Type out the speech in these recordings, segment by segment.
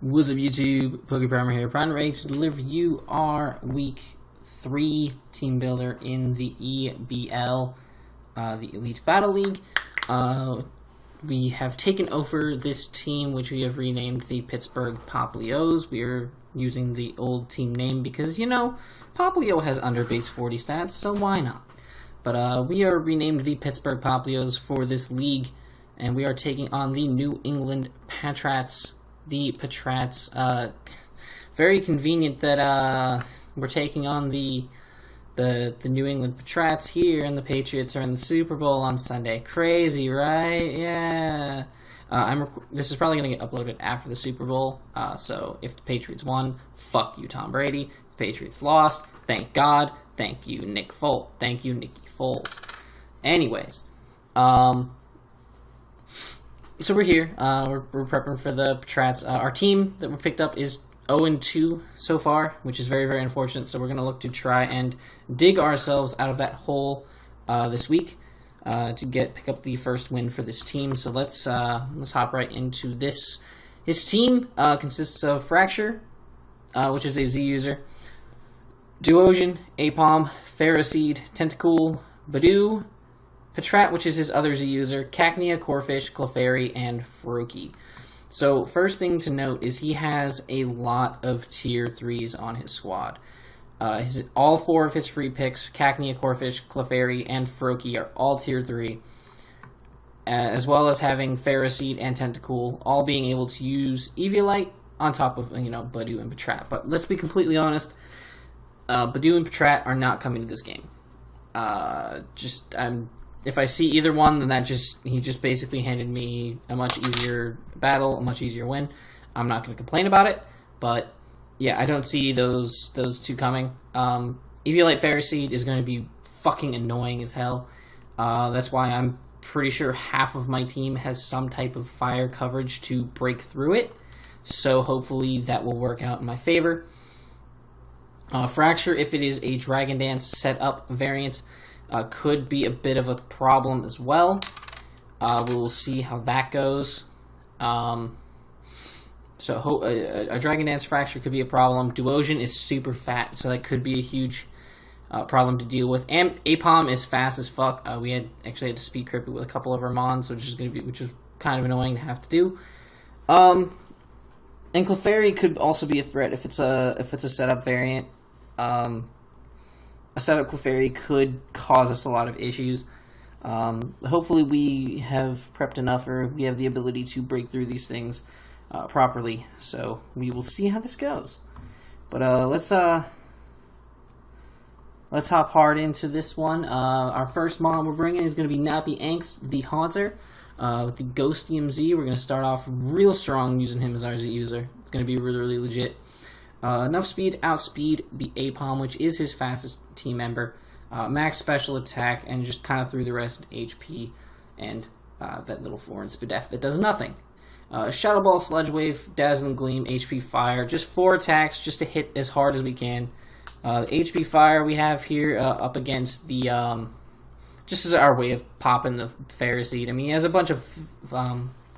Wassup YouTube, PokePrimer here, ready to deliver you our Week 3 team builder in the EBL, the Elite Battle League. We have taken over this team, which we have renamed the Pittsburgh Patriots. We are using the old team name because, you know, Paplio has under base 40 stats, so why not? But we are renamed the Pittsburgh Patriots for this league, and we are taking on the New England Patrats. The Patrats, very convenient that we're taking on the New England Patrats here, and the Patriots are in the Super Bowl on Sunday. Crazy, right? Yeah. This is probably going to get uploaded after the Super Bowl. So if the Patriots won, fuck you, Tom Brady. If the Patriots lost, thank God. Thank you, Nick Foles. Thank you, Nicky Foles. Anyways, so we're here. We're prepping for the Patrats. Our team that we picked up is 0-2 so far, which is very, very unfortunate. So we're going to look to try and dig ourselves out of that hole this week to pick up the first win for this team. So let's hop right into this. His team consists of Fracture, which is a Z user, Duosion, Apom, Ferroseed, Tentacool, Badoo, Patrat, which is his other Z user, Cacnea, Corphish, Clefairy, and Froakie. So first thing to note is he has a lot of tier 3s on his squad. All 4 of his free picks, Cacnea, Corphish, Clefairy, and Froakie, are all tier 3, as well as having Ferroseed and Tentacool, all being able to use Eviolite on top of, Badoo and Patrat. But let's be completely honest, Badoo and Patrat are not coming to this game. If I see either one, then he just basically handed me a much easier battle, a much easier win. I'm not going to complain about it, but yeah, I don't see those two coming. Eviolite Ferroseed is going to be fucking annoying as hell. That's why I'm pretty sure half of my team has some type of fire coverage to break through it, so hopefully that will work out in my favor. Fracture, if it is a Dragon Dance setup variant, could be a bit of a problem as well. We will see how that goes. A Dragon Dance Fracture could be a problem. Duosion is super fat, so that could be a huge problem to deal with. And Apom is fast as fuck. We actually had to speed crypt it with a couple of our mons, which was kind of annoying to have to do. And Clefairy could also be a threat if it's a setup variant. A setup Clefairy could cause us a lot of issues. Hopefully we have prepped enough, or we have the ability to break through these things properly. So we will see how this goes. But let's hop hard into this one. Our first mon we're bringing is going to be Nappy Anks, the Haunter, with the Ghostium Z. We're going to start off real strong using him as our Z user. It's going to be really, really legit. Enough speed, outspeed the Apom, which is his fastest team member. Max special attack, and just kind of through the rest HP and that little foreign Spadef that does nothing. Shadow Ball, Sludge Wave, Dazzling Gleam, HP Fire. Just 4 attacks just to hit as hard as we can. The HP Fire we have here up against the... just as our way of popping the Ferroseed. I mean, he has a bunch of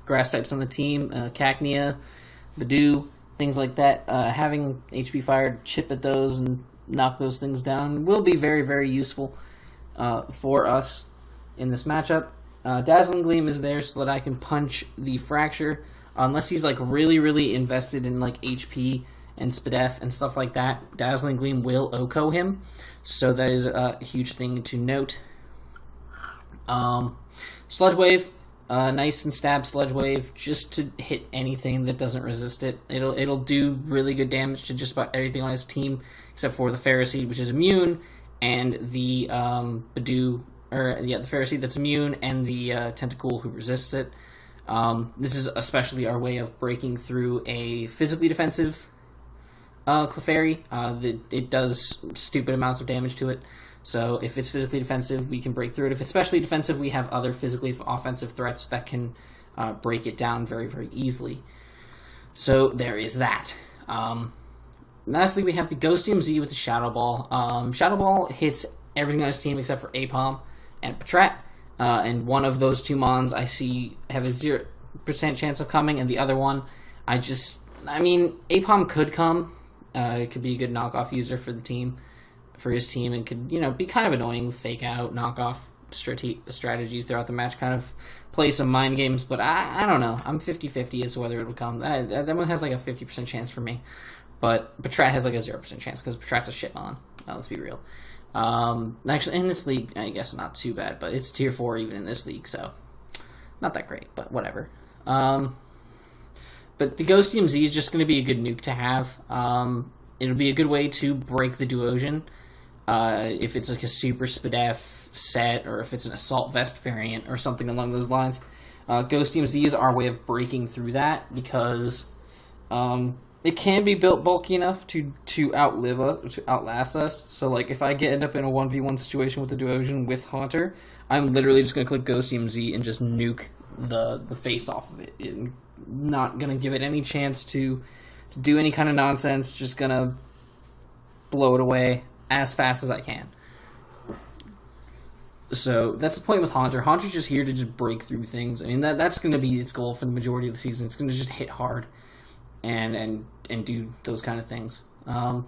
grass types on the team. Cacnea, Badoo, things like that. Having HP Fire chip at those and knock those things down will be very, very useful for us in this matchup. Dazzling Gleam is there so that I can punch the Fracture, unless he's like really, really invested in like HP and Spadef and stuff like that. Dazzling Gleam will OHKO him, so that is a huge thing to note. Sludge Wave. Nice and stab Sludge Wave just to hit anything that doesn't resist it. It'll do really good damage to just about everything on his team except for the Ferroseed, which is immune, and the the Ferroseed that's immune, and the Tentacool who resists it. This is especially our way of breaking through a physically defensive Clefairy. It does stupid amounts of damage to it. So if it's physically defensive, we can break through it. If it's specially defensive, we have other physically offensive threats that can break it down very, very easily. So there is that. Lastly, we have the Ghostium Z with the Shadow Ball. Shadow Ball hits everything on his team except for Apom and Patrat. And one of those two mons I see have a 0% chance of coming, and the other one I just I mean, Apom could come. It could be a good knockoff user for the team, for his team, and could, be kind of annoying with fake out, knockoff strategies throughout the match, kind of play some mind games, but I don't know. I'm 50-50 as to whether it will come. That one has like a 50% chance for me, but Patrat has like a 0% chance because Patrat's a shit mon. Let's be real. Actually, in this league, I guess not too bad, but it's tier 4 even in this league, so not that great, but whatever. But the Ghostium Z is just going to be a good nuke to have. It'll be a good way to break the Duosion. If it's like a Super Spadef set, or if it's an Assault Vest variant, or something along those lines. Ghostium Z is our way of breaking through that, because it can be built bulky enough to outlive us, to outlast us. So, like, if I end up in a 1v1 situation with the Duosion with Haunter, I'm literally just going to click Ghostium Z and just nuke the face off of it. I'm not going to give it any chance to do any kind of nonsense, just going to blow it away as fast as I can. So that's the point with Haunter. Haunter's just here to just break through things. I mean, that's going to be its goal for the majority of the season. It's going to just hit hard and do those kind of things.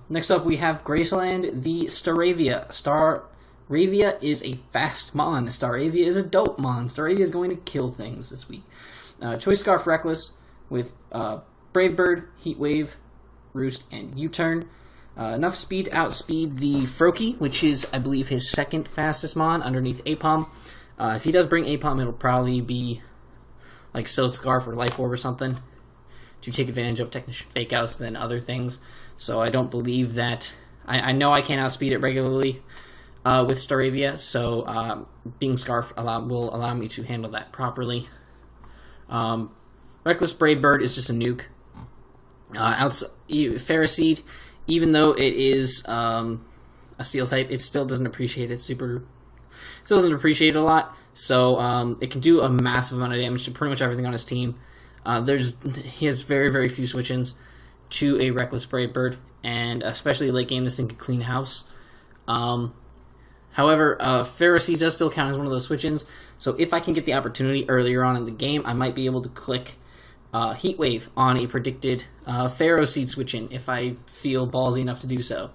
Next up, we have Graceland, the Staravia. Staravia is a fast mon. Staravia is a dope mon. Staravia is going to kill things this week. Choice Scarf Reckless with Brave Bird, Heat Wave, Roost, and U-Turn. Enough speed to outspeed the Froakie, which is, I believe, his second fastest mon underneath Apom. If he does bring Apom, it'll probably be like Silk Scarf or Life Orb or something to take advantage of Technician Fake Outs than other things. So I don't believe that... I know I can't outspeed it regularly with Staravia, so being Scarf will allow me to handle that properly. Reckless Brave Bird is just a nuke. Ferroseed, even though it is a steel type, it still doesn't appreciate it still doesn't appreciate it a lot, so it can do a massive amount of damage to pretty much everything on his team. He has very, very few switch-ins to a Reckless Brave Bird, and especially late game, this thing can clean house. However, Ferroseed does still count as one of those switch-ins, so if I can get the opportunity earlier on in the game, I might be able to click Heat Wave on a predicted Ferroseed switch-in if I feel ballsy enough to do so.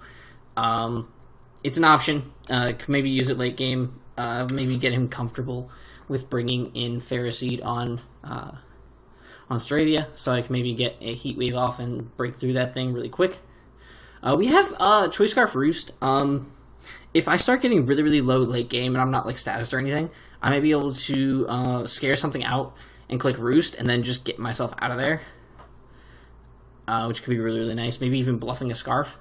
It's an option. Could maybe use it late game, maybe get him comfortable with bringing in Ferroseed on Staravia, so I can maybe get a Heat Wave off and break through that thing really quick. We have Choice Scarf Roost. If I start getting really, really low late game and I'm not like statused or anything, I may be able to scare something out and click Roost and then just get myself out of there, which could be really, really nice. Maybe even bluffing a Scarf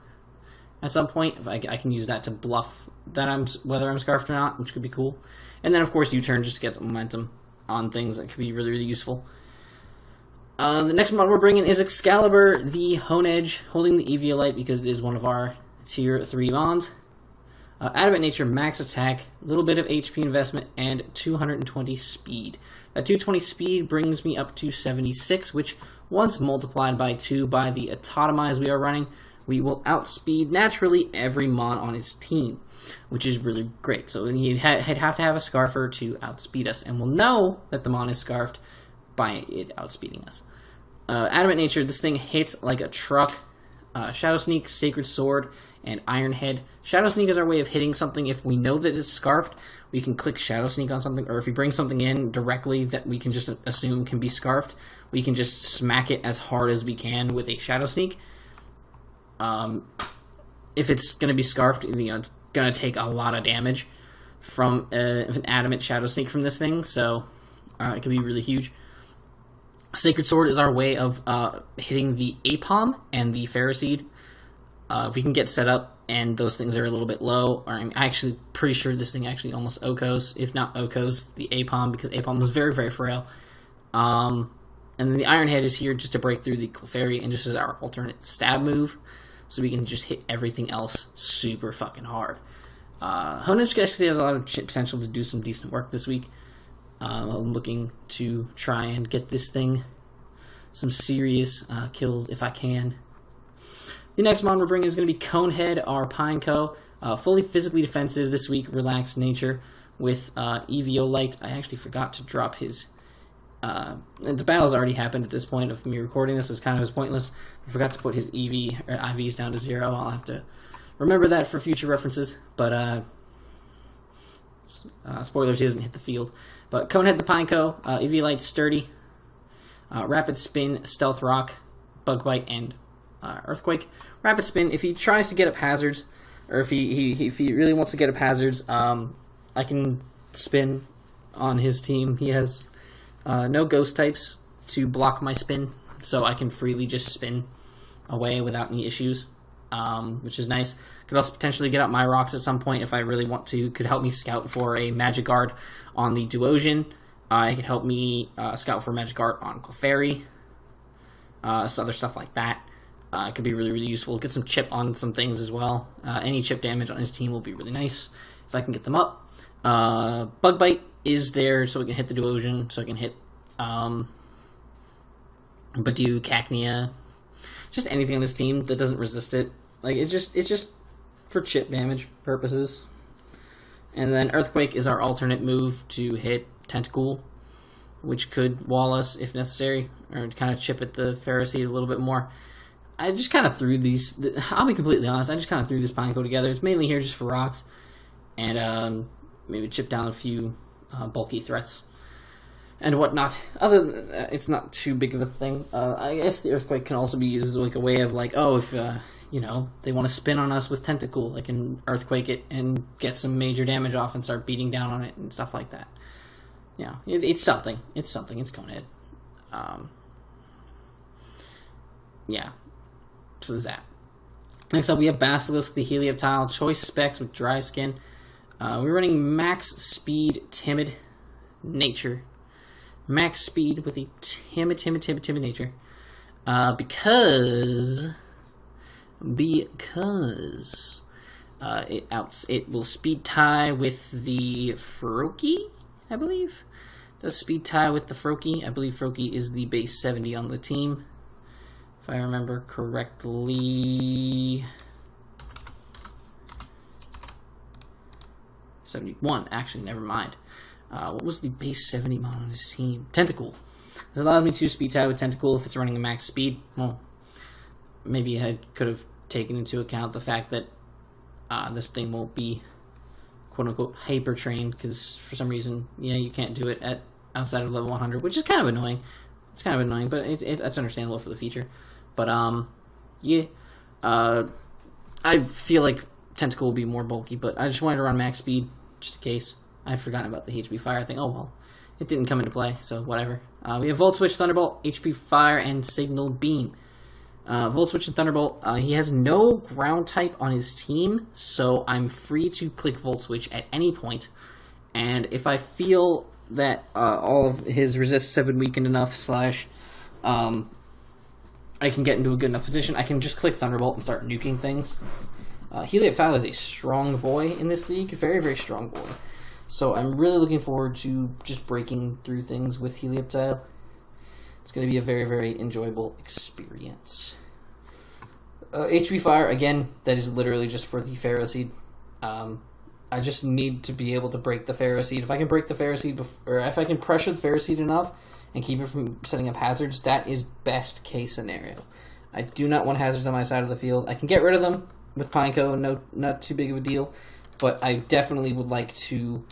at some point. If I can use that to bluff that whether I'm Scarfed or not, which could be cool. And then, of course, U-Turn just to get momentum on things that could be really, really useful. The next mod we're bringing is Excalibur, the Hone Edge, holding the EVL Light because it is one of our tier 3 mons. Adamant Nature, max attack, a little bit of HP investment, and 220 speed. That 220 speed brings me up to 76, which, once multiplied by 2 by the Autotomize we are running, we will outspeed naturally every mon on his team, which is really great. So he'd have to have a Scarfer to outspeed us, and we'll know that the mon is Scarfed by it outspeeding us. Adamant Nature, this thing hits like a truck. Shadow Sneak, Sacred Sword, and Iron Head. Shadow Sneak is our way of hitting something. If we know that it's Scarfed, we can click Shadow Sneak on something, or if we bring something in directly that we can just assume can be Scarfed, we can just smack it as hard as we can with a Shadow Sneak. If it's going to be Scarfed, it's going to take a lot of damage from an Adamant Shadow Sneak from this thing, so it can be really huge. Sacred Sword is our way of hitting the Apom and the Ferroseed. If we can get set up and those things are a little bit low, or I'm actually pretty sure this thing actually almost Okos, if not Okos, the Apom, because Apom was very, very frail. And then the Iron Head is here just to break through the Clefairy and just as our alternate stab move, so we can just hit everything else super fucking hard. Honage actually has a lot of potential to do some decent work this week. I'm looking to try and get this thing some serious kills if I can. The next mon we're bringing is going to be Conehead, our Pineco. Fully physically defensive this week, relaxed nature with EVO Light. I actually forgot to drop his the battle's already happened at this point of me recording this. Is kind of pointless. I forgot to put his EV or IVs down to 0. I'll have to remember that for future references. But spoilers, he doesn't hit the field. But Conehead the Pineco, EV Light Sturdy, Rapid Spin, Stealth Rock, Bug Bite, and Earthquake. Rapid Spin, if he tries to get up hazards, or if he really wants to get up hazards, I can spin on his team. He has no ghost types to block my spin, so I can freely just spin away without any issues, which is nice. Could also potentially get out my rocks at some point if I really want to. Could help me scout for a Magikarp on the Duosion. It could help me scout for Magikarp on Clefairy. So other stuff like that. It could be really, really useful. Get some chip on some things as well. Any chip damage on his team will be really nice if I can get them up. Bug Bite is there so we can hit the Duosion, so I can hit Badu, Cacnea, just anything on his team that doesn't resist it. Like it's just for chip damage purposes. And then Earthquake is our alternate move to hit Tentacool, which could wall us if necessary, or kind of chip at the Ferroseed a little bit more. I just kind of threw these, I'll be completely honest, I just kind of threw this Pineco together. It's mainly here just for rocks, and maybe chip down a few bulky threats and whatnot. Other than that, it's not too big of a thing. I guess the Earthquake can also be used as like a way of like, oh, if they want to spin on us with Tentacool, they can Earthquake it and get some major damage off and start beating down on it and stuff like that. Yeah, it's something. It's Conehead. Yeah. So there's that. Next up, we have Basilisk, the Helioptile, Choice Specs with Dry Skin. We're running Max Speed, Timid Nature. Max Speed with a timid nature. Because it will speed tie with the Froakie, I believe. Does speed tie with the Froakie. I believe Froakie is the base 70 on the team, if I remember correctly. 71, actually, never mind. What was the base 70 mod on his team? Tentacool. This allows me to speed tie with Tentacool if it's running a max speed. Well, maybe I could have taken into account the fact that this thing won't be quote-unquote hyper-trained, because for some reason, you can't do it at outside of level 100, which is kind of annoying. It's kind of annoying, but it's understandable for the feature. But, I feel like Tentacool will be more bulky, but I just wanted to run max speed, just in case. I'd forgotten about the HP Fire thing. Oh, well, it didn't come into play, so whatever. We have Volt Switch, Thunderbolt, HP Fire, and Signal Beam. Volt Switch and Thunderbolt, he has no ground type on his team, so I'm free to click Volt Switch at any point. And if I feel that all of his resists have been weakened enough, I can get into a good enough position, I can just click Thunderbolt and start nuking things. Helioptile is a strong boy in this league, very, very strong boy. So I'm really looking forward to just breaking through things with Helioptile. It's going to be a very, very enjoyable experience. HP Fire, again, that is literally just for the Ferroseed. I just need to be able to break the Ferroseed. If I can break the Ferroseed, or if I can pressure the Ferroseed enough and keep it from setting up hazards, that is best case scenario. I do not want hazards on my side of the field. I can get rid of them with Pineco, not too big of a deal, but I definitely would like to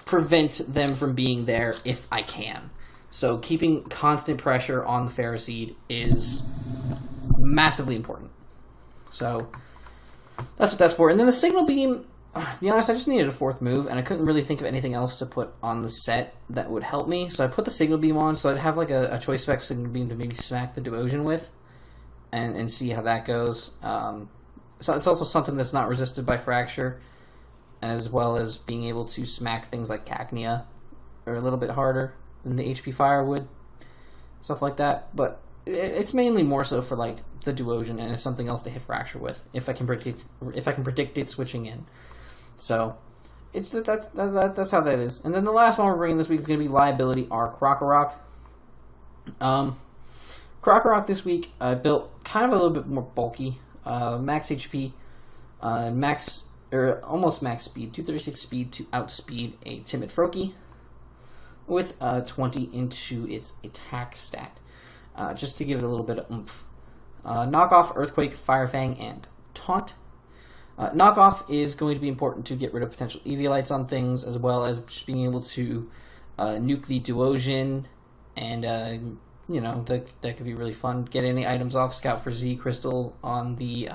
prevent them from being there if I can. So keeping constant pressure on the Ferroseed is massively important. So that's what that's for. And then the Signal Beam, to be honest, I just needed a fourth move, and I couldn't really think of anything else to put on the set that would help me. So I put the Signal Beam on, so I'd have like a Choice Spec Signal Beam to maybe smack the Duosion with, and see how that goes. So it's also something that's not resisted by Fracture, as well as being able to smack things like Cacnea, or a little bit harder than the HP Fire would, stuff like that. But it's mainly more so for like the Duosion, and it's something else to hit Fracture with if I can predict it switching in. So it's that's how that is. And then the last one we're bringing this week is going to be Liability R Krokorok. Krokorok this week built kind of a little bit more bulky. Max HP, almost max speed, 236 speed to outspeed a timid Froakie. with 20 into its attack stat, just to give it a little bit of oomph. Knock off Earthquake, Fire Fang, and Taunt. Knockoff is going to be important to get rid of potential EV lights on things, as well as just being able to nuke the Duosion, and you know, that could be really fun. Get any items off, scout for Z Crystal on the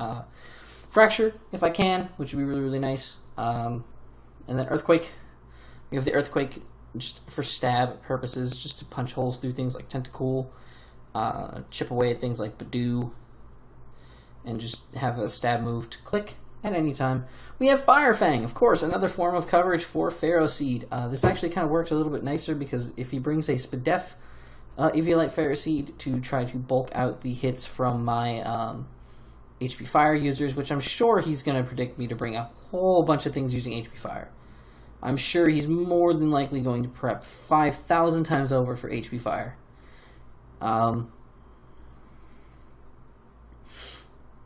Fracture if I can, which would be really, really nice. And then Earthquake. We have the Earthquake just for stab purposes, just to punch holes through things like Tentacool, chip away at things like Badoo, and just have a stab move to click at any time. We have Fire Fang, of course, another form of coverage for Pharaoh Seed. This actually kind of works a little bit nicer because if he brings a Spadef Eviolite Pharaoh Seed to try to bulk out the hits from my HP Fire users, which I'm sure he's going to predict me to bring a whole bunch of things using HP Fire. I'm sure he's more than likely going to prep 5,000 times over for HP Fire.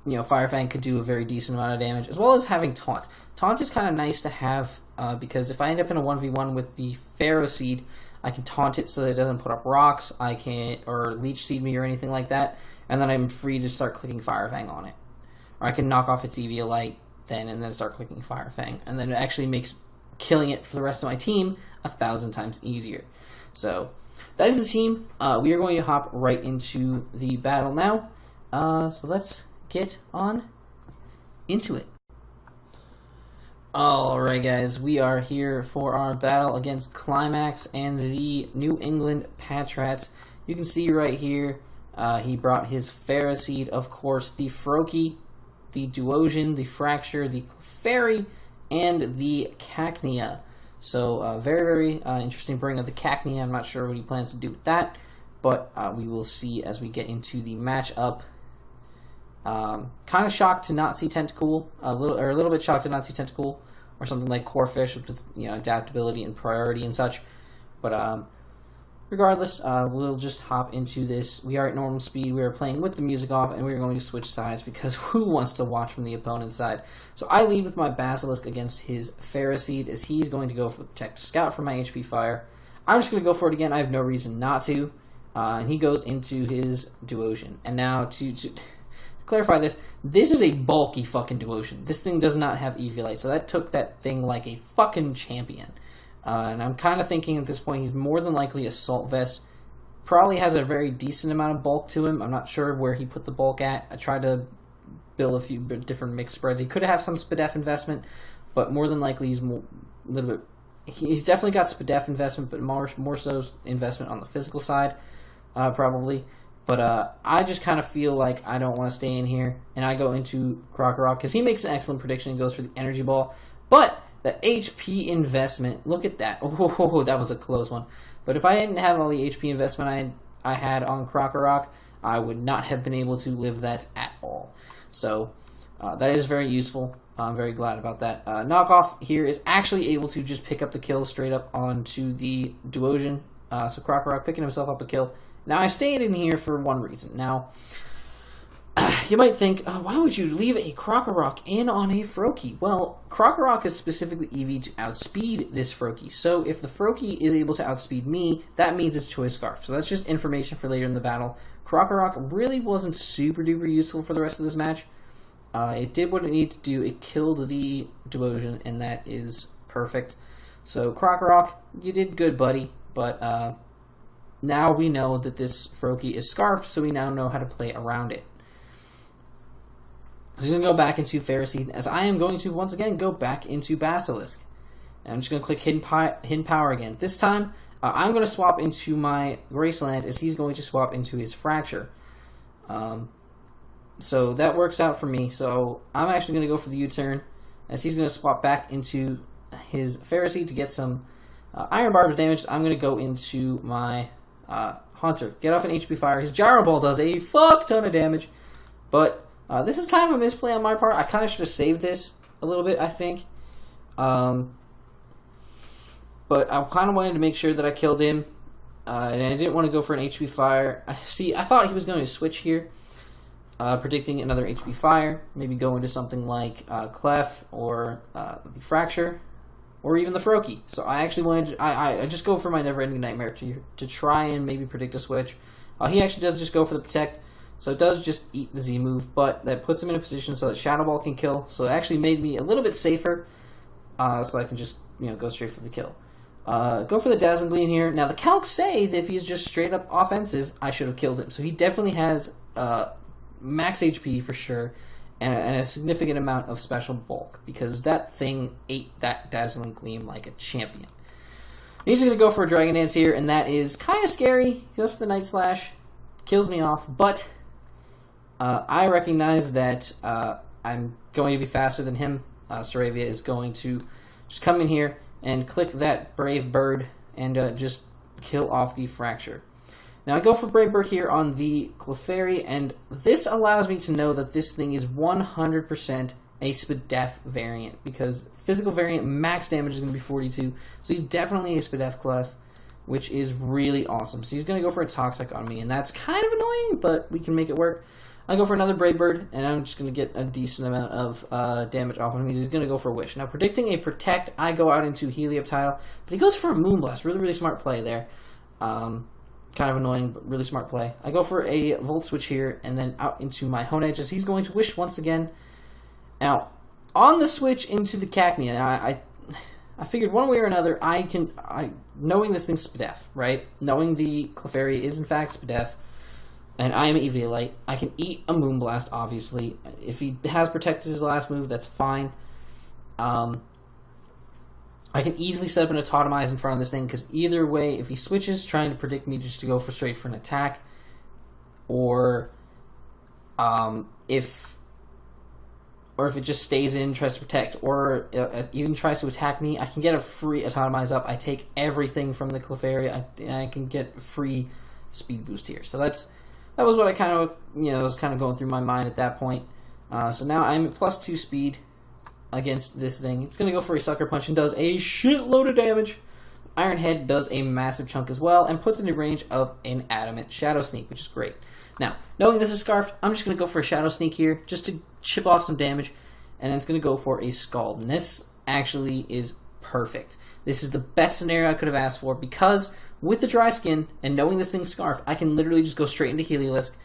You know, Fire Fang could do a very decent amount of damage, as well as having Taunt. Taunt is kind of nice to have, because if I end up in a 1v1 with the Pharaoh Seed, I can taunt it so that it doesn't put up rocks, or Leech Seed me or anything like that, and then I'm free to start clicking Fire Fang on it. Or I can knock off its Eviolite then, and then start clicking Fire Fang, and then it actually makes killing it for the rest of my team 1,000 times easier. So, that is the team. We are going to hop right into the battle now. So let's get on into it. Alright guys, we are here for our battle against Climax and the New England Patrats. You can see right here, he brought his Pharaoh Seed, of course, the Froakie, the Duosion, the Fracture, the Clefairy, and the Cacnea. So, very, very interesting bring of the Cacnea. I'm not sure what he plans to do with that, but we will see as we get into the matchup. Kind of shocked to not see Tentacool, a little bit shocked to not see Tentacool, or something like Corphish with, you know, adaptability and priority and such. But regardless, we'll just hop into this. We are at normal speed. We are playing with the music off, and we're going to switch sides because who wants to watch from the opponent's side? So I lead with my Basilisk against his Pharaoh Seed, as he's going to go for the Protect Scout for my HP Fire. I'm just going to go for it again. I have no reason not to. And he goes into his Duosion. And now to clarify this is a bulky fucking Duosion. This thing does not have Eviolite, so that took that thing like a fucking champion. And I'm kind of thinking at this point he's more than likely Assault Vest. Probably has a very decent amount of bulk to him. I'm not sure where he put the bulk at. I tried to build a few different mixed spreads. He could have some Spadef investment, but more than likely he's a little bit... He's definitely got Spadef investment, but more so investment on the physical side, probably. But I just kind of feel like I don't want to stay in here, and I go into Krokorok, because he makes an excellent prediction and goes for the Energy Ball. But the HP investment, look at that. Oh, that was a close one. But if I didn't have all the HP investment I had on Krokorok, I would not have been able to live that at all. So that is very useful. I'm very glad about that. Knockoff here is actually able to just pick up the kill straight up onto the Duosion. So Krokorok picking himself up a kill. Now, I stayed in here for one reason. Now, you might think, oh, why would you leave a Krokorok in on a Froakie? Well, Krokorok is specifically EV to outspeed this Froakie. So, if the Froakie is able to outspeed me, that means it's Choice Scarf. So, that's just information for later in the battle. Krokorok really wasn't super duper useful for the rest of this match. It did what it needed to do. It killed the Duosion, and that is perfect. So, Krokorok, you did good, buddy. But, now we know that this Froakie is Scarfed, so we now know how to play around it. So he's going to go back into Pharaoh Seed, as I am going to, once again, go back into Basilisk. And I'm just going to click Hidden Power again. This time, I'm going to swap into my Graceland, as he's going to swap into his Fracture. So that works out for me. So I'm actually going to go for the U-turn, as he's going to swap back into his Pharaoh Seed to get some Iron Barbs damage. I'm going to go into my Haunter. Get off an HP Fire. His Gyro Ball does a fuck ton of damage, but this is kind of a misplay on my part. I kind of should have saved this a little bit, I think. But I kind of wanted to make sure that I killed him, and I didn't want to go for an HP Fire. See, I thought he was going to switch here, predicting another HP Fire, maybe go into something like Clef or the Fracture. or even the Froakie. So I actually wanted to, I just go for my never-ending nightmare to try and maybe predict a switch. He actually does just go for the Protect, so it does just eat the Z move, but that puts him in a position so that Shadow Ball can kill. So it actually made me a little bit safer, so I can just go straight for the kill. Go for the Dazzling Gleam here. Now the calcs say that if he's just straight up offensive, I should have killed him. So he definitely has max HP for sure, and a significant amount of special bulk, because that thing ate that Dazzling Gleam like a champion. He's going to go for a Dragon Dance here, and that is kind of scary. He goes for the Night Slash, kills me off, but I recognize that I'm going to be faster than him. Staravia is going to just come in here and click that Brave Bird and just kill off the Fracture. Now I go for Brave Bird here on the Clefairy, and this allows me to know that this thing is 100% a Spadef variant, because physical variant max damage is going to be 42, so he's definitely a Spadef Clef, which is really awesome. So he's going to go for a Toxic on me, and that's kind of annoying, but we can make it work. I go for another Brave Bird, and I'm just going to get a decent amount of damage off of him. He's going to go for a Wish. Now, predicting a Protect, I go out into Helioptile, but he goes for a Moonblast. Really, really smart play there. Kind of annoying, but really smart play. I go for a Volt Switch here, and then out into my Honedge, as he's going to Wish once again. Now, on the switch into the Cacnea, I figured one way or another, knowing this thing's Spadef, right? Knowing the Clefairy is in fact Spadef, and I am Eviolite, I can eat a Moonblast, obviously. If he has Protect as his last move, that's fine. I can easily set up an Autotomize in front of this thing, because either way, if he switches trying to predict me just to go straight for an attack, or if it just stays in, tries to protect, or even tries to attack me, I can get a free Autotomize up. I take everything from the Clefairy. I can get free speed boost here. So that was what I kind of, was kind of going through my mind at that point. So now I'm at +2 speed against this thing. It's going to go for a Sucker Punch and does a shitload of damage. Iron Head does a massive chunk as well, and puts it in range of an Adamant Shadow Sneak, which is great. Now, knowing this is Scarfed, I'm just going to go for a Shadow Sneak here, just to chip off some damage, and then it's going to go for a Scald. And this actually is perfect. This is the best scenario I could have asked for, because with the Dry Skin, and knowing this thing's Scarfed, I can literally just go straight into Heliolisk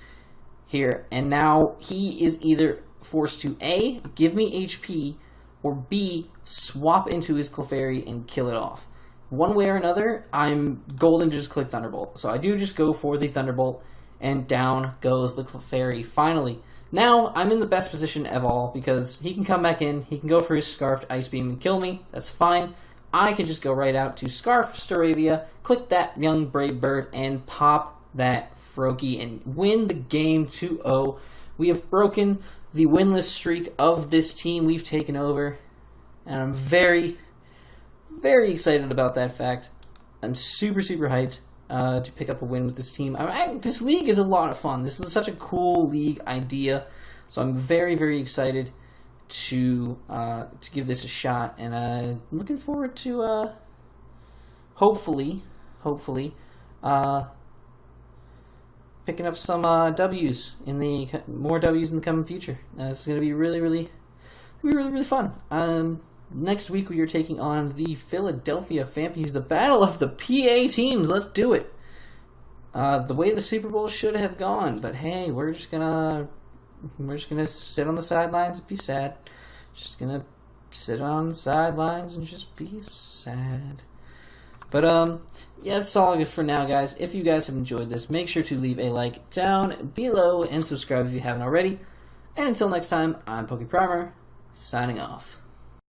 here, and now he is either forced to A, give me HP, or B, swap into his Clefairy and kill it off. One way or another, I'm golden to just click Thunderbolt. So I do just go for the Thunderbolt, and down goes the Clefairy finally. Now, I'm in the best position of all, because he can come back in, he can go for his Scarfed Ice Beam and kill me, that's fine. I can just go right out to Scarf Staravia, click that young Brave Bird, and pop that Froakie and win the game 2-0. We have broken the winless streak of this team. We've taken over, and I'm very, very excited about that fact. I'm super, super hyped to pick up a win with this team. This league is a lot of fun. This is such a cool league idea, so I'm very, very excited to give this a shot, and I'm looking forward to hopefully picking up some W's in the coming future. It's going to be really fun. Next week we are taking on the Philadelphia Phanpies, the battle of the PA teams. Let's do it. The way the Super Bowl should have gone, but hey, we're just gonna sit on the sidelines and be sad. Just gonna sit on the sidelines and just be sad. But yeah, that's all good for now, guys. If you guys have enjoyed this, make sure to leave a like down below and subscribe if you haven't already. And until next time, I'm PokePrimer, signing off.